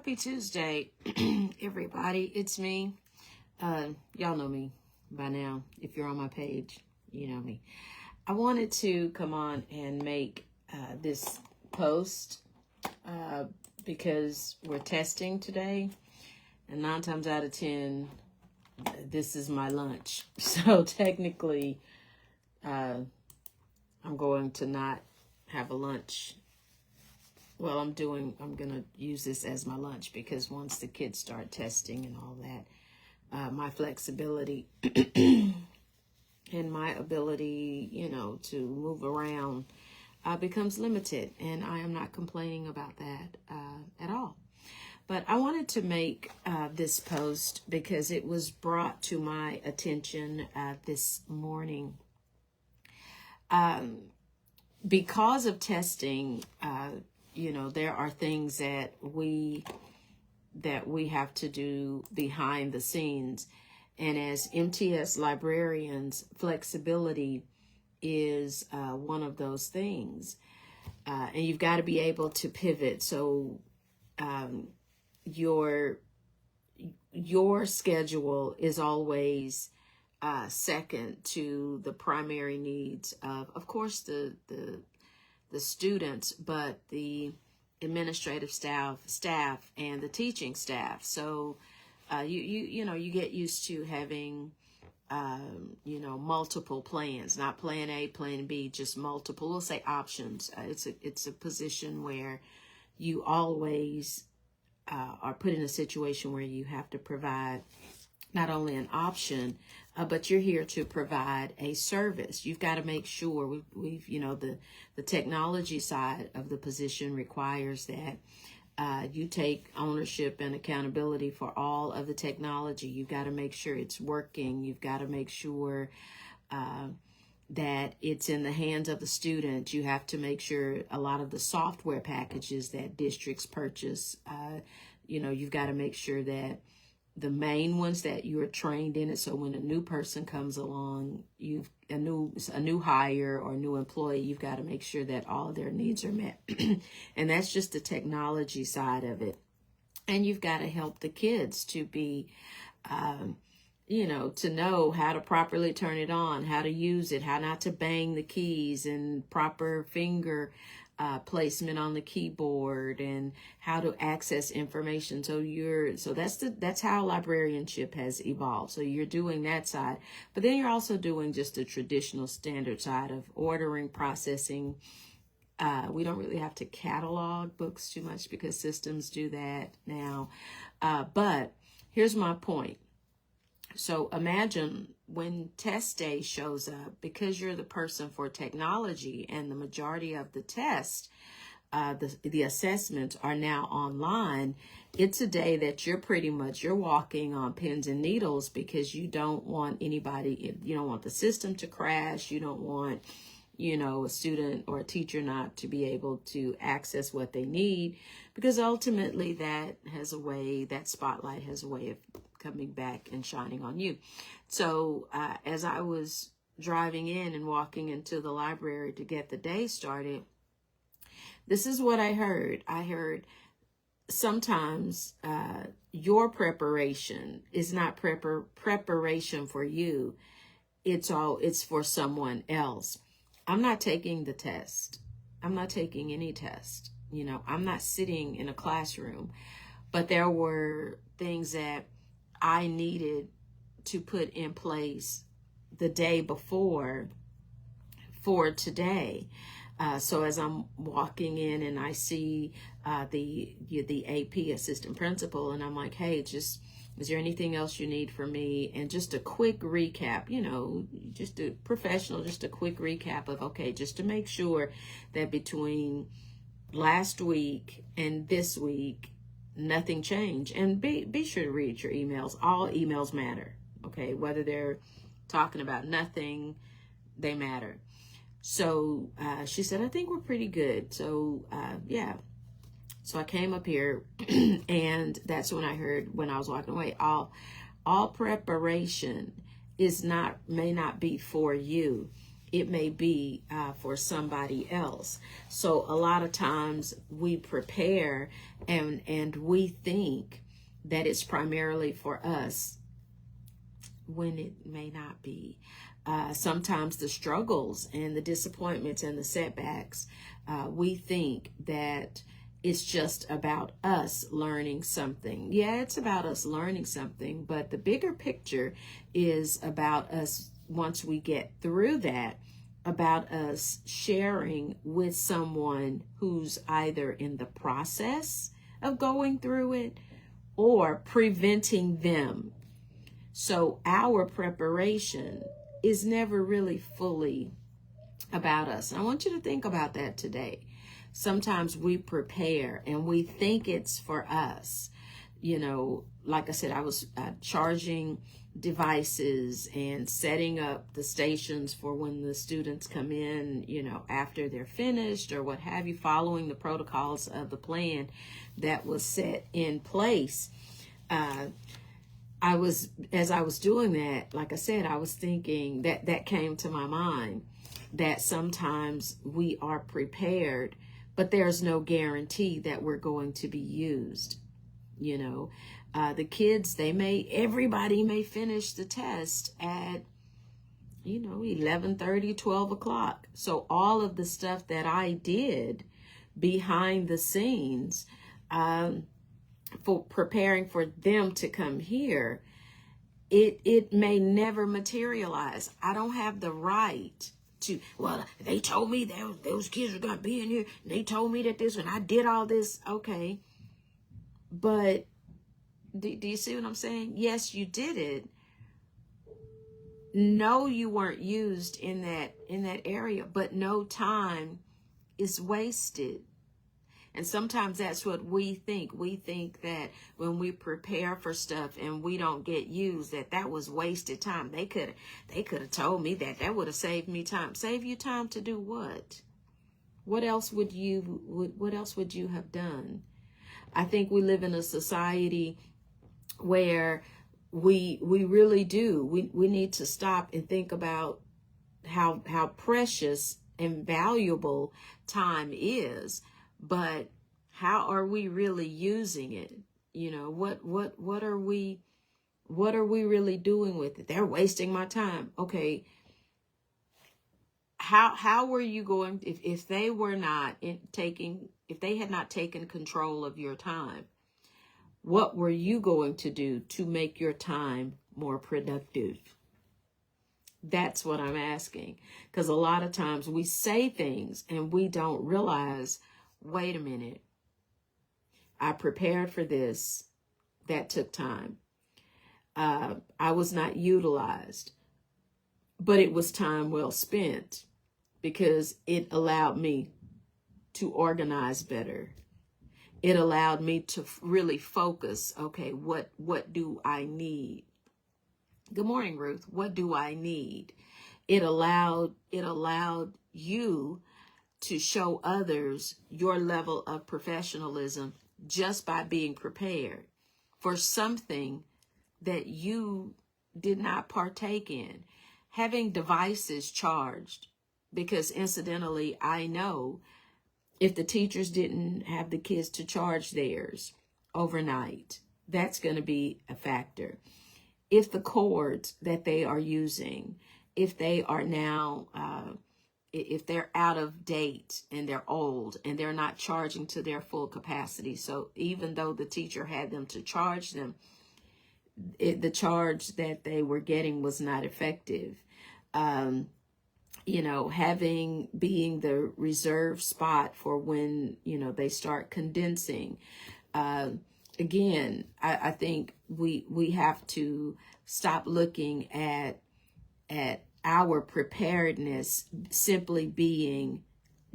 Happy Tuesday, everybody. It's me. Y'all know me by now. If you're on my page, you know me. I wanted to come on and make this post because we're testing today. And 9 times out of 10, this is my lunch. So technically, I'm going to not have a lunch. Well, I'm going to use this as my lunch because once the kids start testing and all that, my flexibility and my ability, to move around becomes limited. And I am not complaining about that at all. But I wanted to make this post because it was brought to my attention this morning. Because of testing, there are things that we have to do behind the scenes. And as MTS librarians, flexibility is one of those things. And you've got to be able to pivot. So your schedule is always second to the primary needs of course, the students, but the administrative staff and the teaching staff. So you get used to having multiple plans, not plan A, plan B, just multiple, we'll say options. It's a position where you always are put in a situation where you have to provide not only an option, but you're here to provide a service. You've got to make sure we've the technology side of the position requires that you take ownership and accountability for all of the technology. You've got to make sure it's working. You've got to make sure that it's in the hands of the student. You have to make sure a lot of the software packages that districts purchase, you've got to make sure that the main ones that you are trained in it. So when a new person comes along, a new hire or new employee, you've got to make sure that all of their needs are met. And that's just the technology side of it. And you've got to help the kids to be, to know how to properly turn it on, how to use it, how not to bang the keys, and proper finger placement on the keyboard, and how to access information. So that's how librarianship has evolved. So you're doing that side, but then you're also doing just the traditional standard side of ordering, processing. We don't really have to catalog books too much because systems do that now. But here's my point. So imagine when test day shows up, because you're the person for technology and the majority of the test, the assessments are now online. It's a day that you're walking on pins and needles because you don't want anybody, you don't want the system to crash. You don't want, a student or a teacher not to be able to access what they need, because ultimately that spotlight has a way of coming back and shining on you. So as I was driving in and walking into the library to get the day started, this is what I heard. I heard sometimes your preparation is not preparation for you. It's for someone else. I'm not taking the test. I'm not taking any test. I'm not sitting in a classroom, but there were things that I needed to put in place the day before for today. So as I'm walking in and I see the AP assistant principal, and I'm like, hey, is there anything else you need from me? And just a quick recap, just a quick recap of, okay, just to make sure that between last week and this week, nothing changed. And be sure to read your emails. All emails matter, okay? Whether they're talking about nothing, they matter. So she said, I think we're pretty good. So yeah. So I came up here and that's when I heard, when I was walking away, all preparation may not be for you. it may be for somebody else. So a lot of times we prepare and we think that it's primarily for us when it may not be. Sometimes the struggles and the disappointments and the setbacks, we think that it's just about us learning something. Yeah, it's about us learning something, but the bigger picture is about us, once we get through that, about us sharing with someone who's either in the process of going through it or preventing them. So our preparation is never really fully about us. And I want you to think about that today. Sometimes we prepare and we think it's for us. You know, like I said, I was charging devices and setting up the stations for when the students come in, you know, after they're finished or what have you, following the protocols of the plan that was set in place. As I was doing that, like I said, I was thinking that came to my mind that sometimes we are prepared, but there's no guarantee that we're going to be used. You know, the kids, everybody may finish the test at, 11:30, 12 o'clock. So all of the stuff that I did behind the scenes, for preparing for them to come here, it may never materialize. I don't have the right to, well, they told me that those kids were going to be in here. And they told me that this, and I did all this. Okay. But do you see what I'm saying? Yes, you did it. No, you weren't used in that area, but no time is wasted. And sometimes that's what we think. We think that when we prepare for stuff and we don't get used, that was wasted time. They could have told me that would have saved me time. Save you time to do what? What else would you have done? I think we live in a society where we really do. We need to stop and think about how precious and valuable time is. But how are we really using it? You know, what are we really doing with it? They're wasting my time. Okay. How were you going, if they were not if they had not taken control of your time, what were you going to do to make your time more productive? That's what I'm asking. Because a lot of times we say things and we don't realize, wait a minute, I prepared for this. That took time. I was not utilized, but it was time well spent because it allowed me to organize better. It allowed me to really focus. Okay, what do I need? Good morning, Ruth. What do I need? It allowed you to show others your level of professionalism just by being prepared for something that you did not partake in. Having devices charged, because incidentally, I know if the teachers didn't have the kids to charge theirs overnight, that's going to be a factor. If the cords that they are using, if they are now, if they're out of date and they're old and they're not charging to their full capacity. So even though the teacher had them to charge them, the charge that they were getting was not effective. Being the reserve spot for when, they start condensing. Again, I think we have to stop looking at our preparedness simply being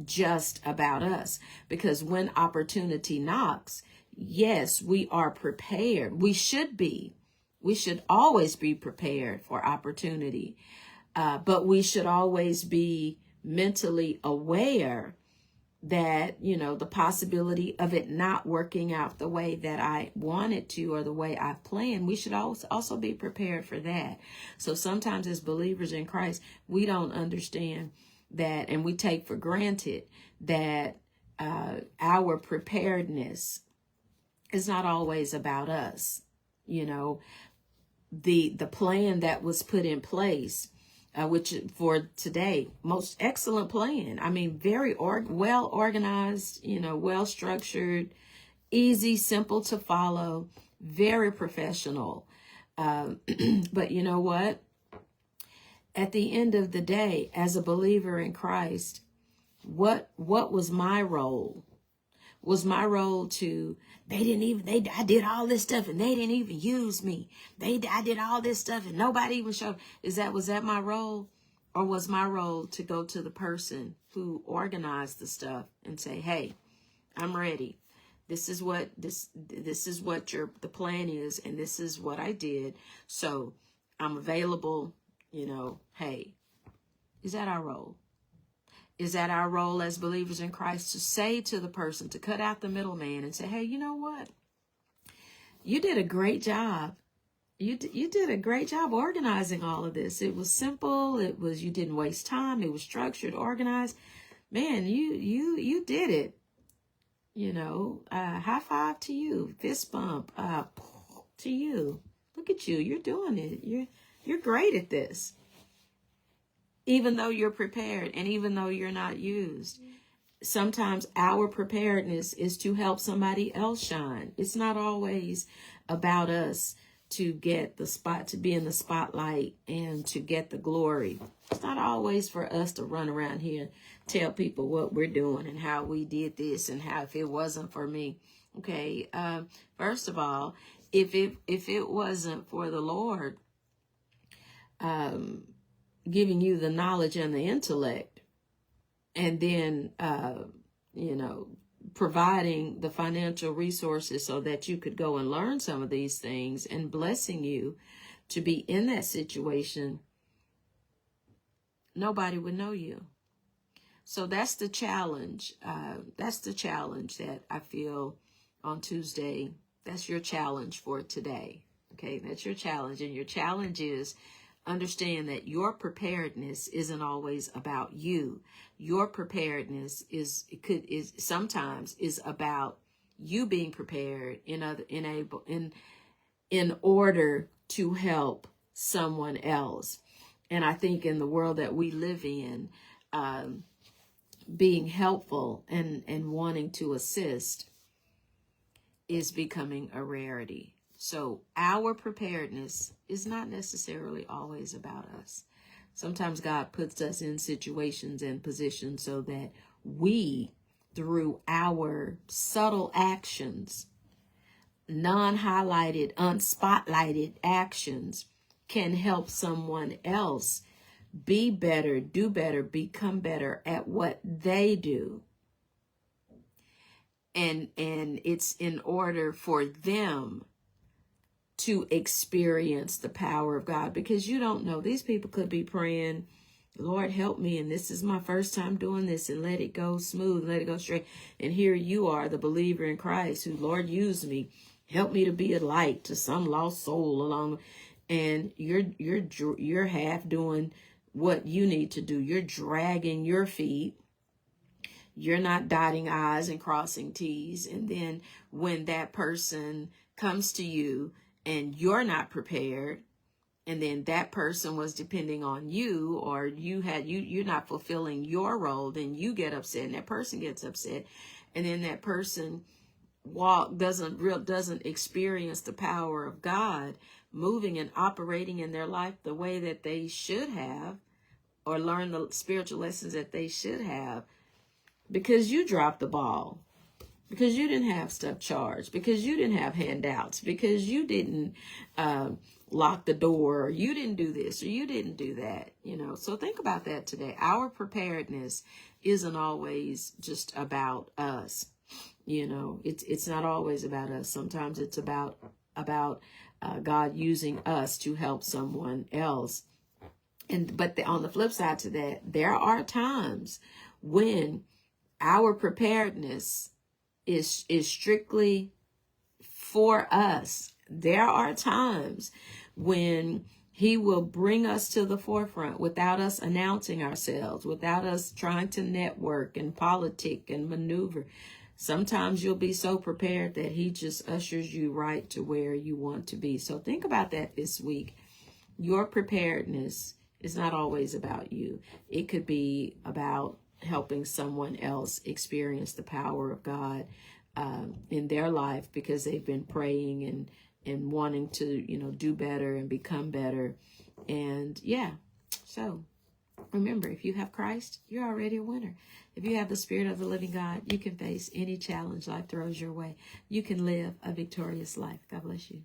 just about us, because when opportunity knocks, yes, we are prepared. We should always be prepared for opportunity, but we should always be mentally aware that, you know, the possibility of it not working out the way that I wanted to or the way I've planned, we should also be prepared for that. So sometimes as believers in Christ, we don't understand that, and we take for granted that our preparedness is not always about us. You know, the plan that was put in place, which for today, most excellent plan. I mean, very well organized, you know, well structured, easy, simple to follow, very professional. But you know what? At the end of the day, as a believer in Christ, what was my role? Was my role to, I did all this stuff and they didn't even use me. I did all this stuff and nobody even showed. Was that my role? Or was my role to go to the person who organized the stuff and say, hey, I'm ready. This is what the plan is, and this is what I did. So I'm available, you know, hey. Is that our role? Is that our role as believers in Christ, to say to the person, to cut out the middleman and say, hey, you know what? You did a great job. You did a great job organizing all of this. It was simple. You didn't waste time. It was structured, organized. Man, you did it. You know, high five to you, fist bump to you. Look at you. You're doing it. You're great at this. Even though you're prepared and even though you're not used. Sometimes our preparedness is to help somebody else shine. It's not always about us to get the spot, to be in the spotlight and to get the glory. It's not always for us to run around here and tell people what we're doing and how we did this and how if it wasn't for me. Okay, first of all, if it wasn't for the Lord giving you the knowledge and the intellect, and then, you know, providing the financial resources so that you could go and learn some of these things and blessing you to be in that situation, nobody would know you. So that's the challenge. That's the challenge that I feel on Tuesday. That's your challenge for today. Okay, that's your challenge. And your challenge is understand that your preparedness isn't always about you. Your preparedness is sometimes about you being prepared in order to help someone else. And I think in the world that we live in, being helpful and wanting to assist is becoming a rarity. So our preparedness is not necessarily always about us. Sometimes God puts us in situations and positions so that we, through our subtle actions, non-highlighted, unspotlighted actions, can help someone else be better, do better, become better at what they do. And it's in order for them to experience the power of God, because you don't know. These people could be praying, Lord, help me, and this is my first time doing this, and let it go smooth, let it go straight. And here you are, the believer in Christ, who, Lord, use me, help me to be a light to some lost soul along. And you're half doing what you need to do. You're dragging your feet. You're not dotting I's and crossing T's. And then when that person comes to you and you're not prepared, and then that person was depending on you, or you're not fulfilling your role, then you get upset and that person gets upset. And then that person doesn't experience the power of God moving and operating in their life the way that they should have, or learn the spiritual lessons that they should have, because you dropped the ball, because you didn't have stuff charged, because you didn't have handouts, because you didn't lock the door, or you didn't do this, or you didn't do that, you know. So think about that today. Our preparedness isn't always just about us. You know, it's not always about us. Sometimes it's about God using us to help someone else. But on the flip side to that, there are times when our preparedness is strictly for us. There are times when he will bring us to the forefront without us announcing ourselves, without us trying to network and politic and maneuver. Sometimes you'll be so prepared that he just ushers you right to where you want to be. So think about that this week. Your preparedness is not always about you. It could be about helping someone else experience the power of God in their life because they've been praying and wanting to, do better and become better. And yeah, so remember, if you have Christ, you're already a winner. If you have the Spirit of the living God, you can face any challenge life throws your way. You can live a victorious life. God bless you.